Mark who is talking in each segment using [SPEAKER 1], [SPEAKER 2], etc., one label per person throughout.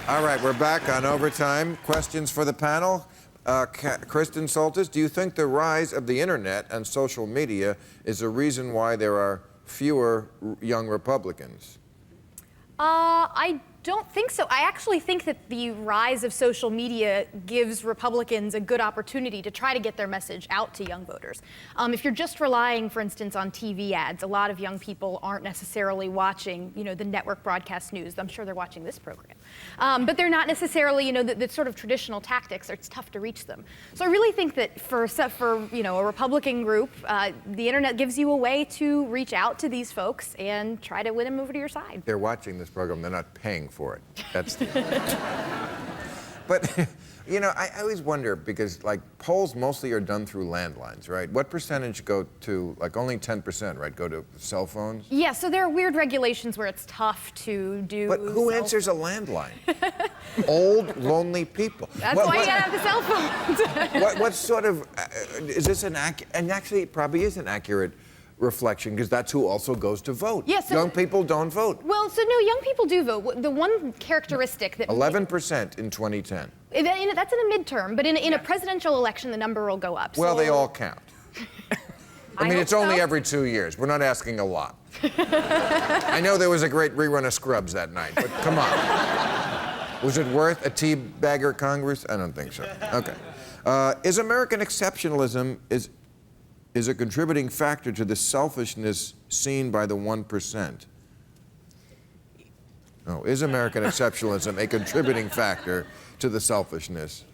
[SPEAKER 1] All right, we're back on Overtime. Questions for the panel. Kristen Soltis, do you think the rise of the internet and social media is a reason why there are fewer young Republicans?
[SPEAKER 2] I don't think so. I actually think that the rise of social media gives Republicans a good opportunity to try to get their message out to young voters. If you're just relying, for instance, on TV ads, a lot of young people aren't necessarily watching, the network broadcast news. I'm sure they're watching this program. But they're not necessarily, the sort of traditional tactics. It's tough to reach them. So I really think that for a Republican group, the internet gives you a way to reach out to these folks and try to win them over to your side.
[SPEAKER 1] They're watching this program. They're not paying for it. That's the... But, I always wonder, because, polls mostly are done through landlines, right? What percentage go to, only 10%, right, go to cell phones?
[SPEAKER 2] Yeah, so there are weird regulations where it's tough to do.
[SPEAKER 1] But who answers a landline? Old, lonely people.
[SPEAKER 2] That's why you gotta have the cell phones.
[SPEAKER 1] What sort of, is this and actually it probably is an accurate reflection, because that's who also goes to vote.
[SPEAKER 2] Yes.
[SPEAKER 1] Young people don't vote.
[SPEAKER 2] Well, so no, young people do vote. The one characteristic that
[SPEAKER 1] 11% in 2010.
[SPEAKER 2] That's in a midterm, but in a presidential election, the number will go up.
[SPEAKER 1] Well, they all count. I mean, it's only
[SPEAKER 2] so.
[SPEAKER 1] every 2 years. We're not asking a lot. I know there was a great rerun of Scrubs that night, but come on. Was it worth a tea-bagger Congress? I don't think so. Okay. Is American exceptionalism is a contributing factor to the selfishness seen by the 1%? Oh, is American exceptionalism a contributing factor to the selfishness?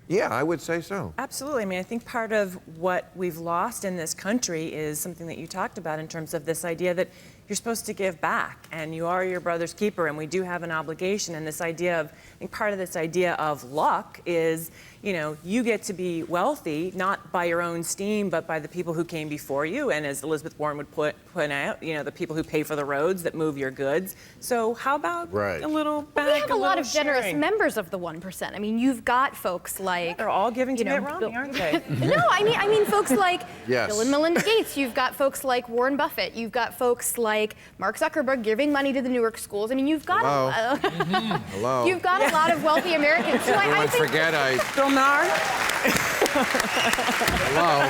[SPEAKER 1] Yeah, I would say so.
[SPEAKER 3] Absolutely. I mean, I think part of what we've lost in this country is something that you talked about in terms of this idea that you're supposed to give back and you are your brother's keeper, and we do have an obligation. And this idea of, I think part of this idea of luck is, you get to be wealthy, not by your own steam, but by the people who came before you. And as Elizabeth Warren would point out, the people who pay for the roads that move your goods. So how about a little back,
[SPEAKER 2] we have a lot of
[SPEAKER 3] sharing?
[SPEAKER 2] generous members of the 1%. I mean, you've got folks like...
[SPEAKER 3] They're all giving to Mitt Romney, aren't they?
[SPEAKER 2] No, I mean folks like
[SPEAKER 1] Yes.
[SPEAKER 2] Bill and Melinda Gates. You've got folks like Warren Buffett. You've got folks like Mark Zuckerberg giving money to the Newark schools. I mean, you've got
[SPEAKER 1] Hello.
[SPEAKER 2] You've got a lot of wealthy Americans. So I think
[SPEAKER 3] Bill Maher?
[SPEAKER 1] Hello.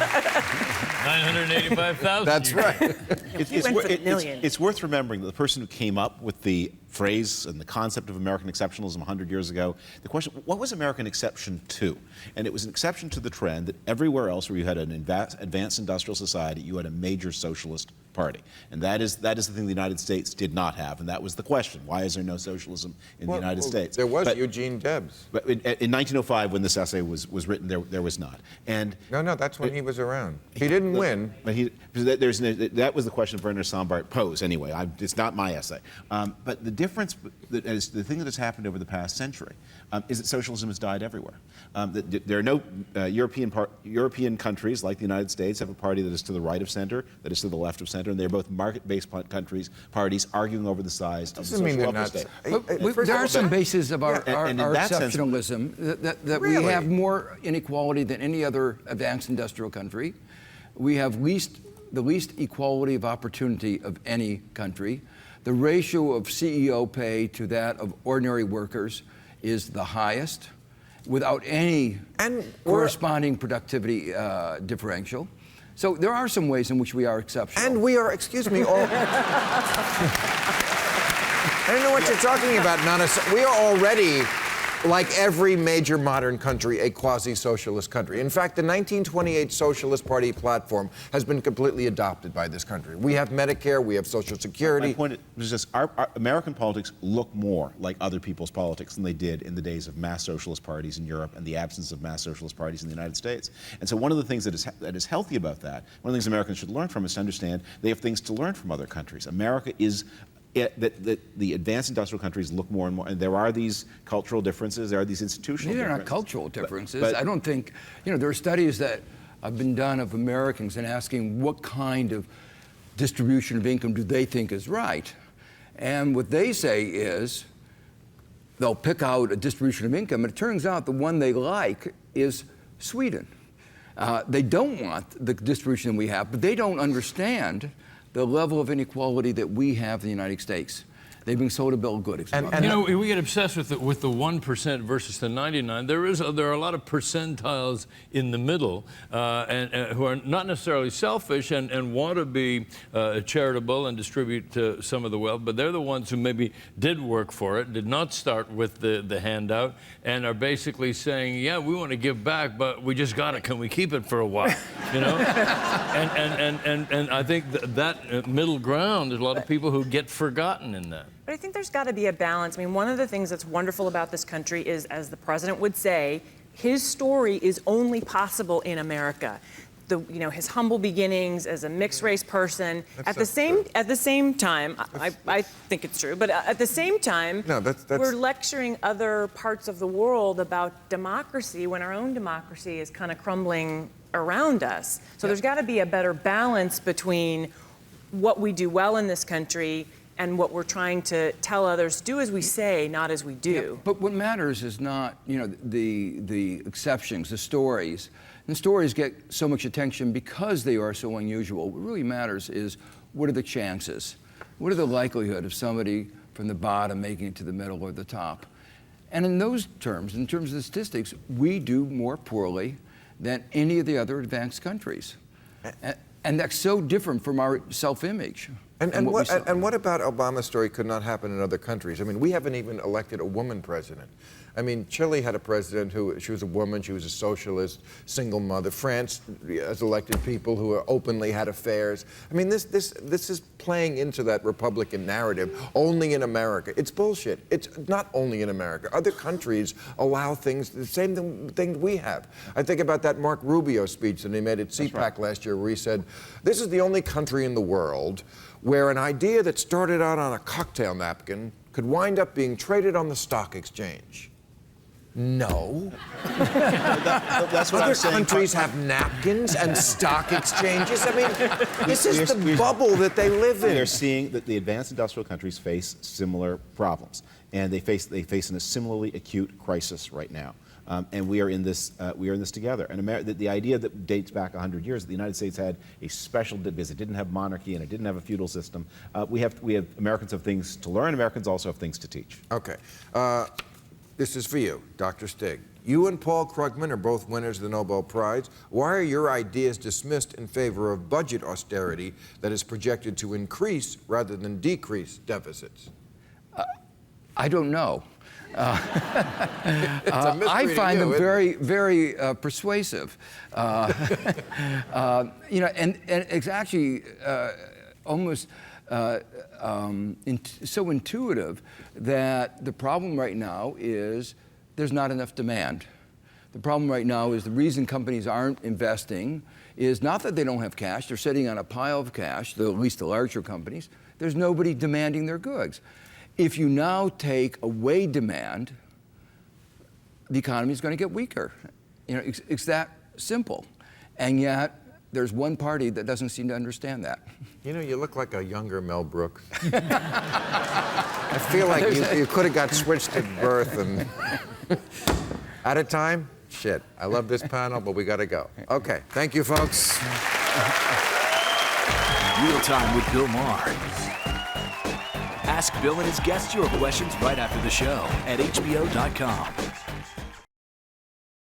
[SPEAKER 4] 985,000.
[SPEAKER 1] That's right.
[SPEAKER 5] It's worth remembering that the person who came up with the phrase and the concept of American exceptionalism 100 years ago, the question, what was American exception to? And it was an exception to the trend that everywhere else where you had an advanced industrial society, you had a major socialist party. And that is the thing the United States did not have. And that was the question. Why is there no socialism in the United States?
[SPEAKER 1] There was Eugene Debs.
[SPEAKER 5] But in 1905, when this essay was written, there was not. And
[SPEAKER 1] No, that's when he was around. He didn't win.
[SPEAKER 5] But that was the question Werner Sombart posed anyway. It's not my essay. But the difference, the thing that has happened over the past century, is that socialism has died everywhere. There are no European countries like the United States have a party that is to the right of center, that is to the left of center, and they're both market-based parties arguing over the size of the social welfare state.
[SPEAKER 6] There are some bases of our exceptionalism that we have more inequality than any other advanced industrial country. We have the least equality of opportunity of any country. The ratio of CEO pay to that of ordinary workers is the highest, without any corresponding productivity differential. So there are some ways in which we are exceptional.
[SPEAKER 1] And we are, excuse me, all... I don't know what you're talking about, we are already, like every major modern country, a quasi-socialist country. In fact, the 1928 Socialist Party platform has been completely adopted by this country. We have Medicare, we have Social Security.
[SPEAKER 5] My point is just, our American politics look more like other people's politics than they did in the days of mass socialist parties in Europe and the absence of mass socialist parties in the United States. And so one of the things that is healthy about that, one of the things Americans should learn from is to understand they have things to learn from other countries. America is the advanced industrial countries look more and more, and there are these cultural differences, there are these institutional differences.
[SPEAKER 6] These are not cultural differences. But I don't think, there are studies that have been done of Americans and asking what kind of distribution of income do they think is right. And what they say is, they'll pick out a distribution of income, and it turns out the one they like is Sweden. They don't want the distribution we have, but they don't understand the level of inequality that we have in the United States. They've been sold a bill of goods.
[SPEAKER 4] And you know, we get obsessed with the 1% versus the 99. There are a lot of percentiles in the middle and who are not necessarily selfish and want to be charitable and distribute some of the wealth, but they're the ones who maybe did work for it, did not start with the handout, and are basically saying, yeah, we want to give back, but we just got it. Can we keep it for a while? You know? and I think that middle ground, there's a lot of people who get forgotten in that.
[SPEAKER 3] But I think there's got to be a balance. I mean, one of the things that's wonderful about this country is, as the president would say, his story is only possible in America. His humble beginnings as a mixed race person. At the same time, I think it's true, but at the same time, we're lecturing other parts of the world about democracy when our own democracy is kind of crumbling around us. So there's got to be a better balance between what we do well in this country and what we're trying to tell others, do as we say, not as we do.
[SPEAKER 6] Yeah, but what matters is not, the exceptions, the stories. And stories get so much attention because they are so unusual. What really matters is, what are the chances? What are the likelihood of somebody from the bottom making it to the middle or the top? And in those terms, in terms of the statistics, we do more poorly than any of the other advanced countries. And that's so different from our self-image.
[SPEAKER 1] And what about Obama's story could not happen in other countries? I mean, we haven't even elected a woman president. I mean, Chile had a president she was a woman, she was a socialist, single mother. France has elected people who openly had affairs. I mean, this is playing into that Republican narrative, only in America. It's bullshit. It's not only in America. Other countries allow things, the same thing we have. I think about that Mark Rubio speech that he made at CPAC last year, where he said, this is the only country in the world where an idea that started out on a cocktail napkin could wind up being traded on the stock exchange. No.
[SPEAKER 5] That's what
[SPEAKER 1] Other
[SPEAKER 5] I'm saying.
[SPEAKER 1] countries have napkins and stock exchanges. I mean, this is the bubble that they live in.
[SPEAKER 5] They're seeing that the advanced industrial countries face similar problems, and they face in a similarly acute crisis right now. And we are in this together. And the idea that dates back 100 years, that the United States had a special, because it didn't have monarchy and it didn't have a feudal system. Americans have things to learn. Americans also have things to teach.
[SPEAKER 1] Okay. This is for you, Dr. Stig. You and Paul Krugman are both winners of the Nobel Prize. Why are your ideas dismissed in favor of budget austerity that is projected to increase rather than decrease deficits?
[SPEAKER 6] I don't know. I find them very, very persuasive. And it's actually almost so intuitive that the problem right now is there's not enough demand. The problem right now is the reason companies aren't investing is not that they don't have cash, they're sitting on a pile of cash, at least the larger companies. There's nobody demanding their goods. If you now take away demand, the economy is going to get weaker. It's that simple. And yet, there's one party that doesn't seem to understand that.
[SPEAKER 1] You look like a younger Mel Brooks. I feel like you could have got switched at birth and... Out of time? Shit. I love this panel, but we got to go. Okay. Thank you, folks.
[SPEAKER 7] Real Time with Bill Maher. Ask Bill and his guests your questions right after the show at HBO.com.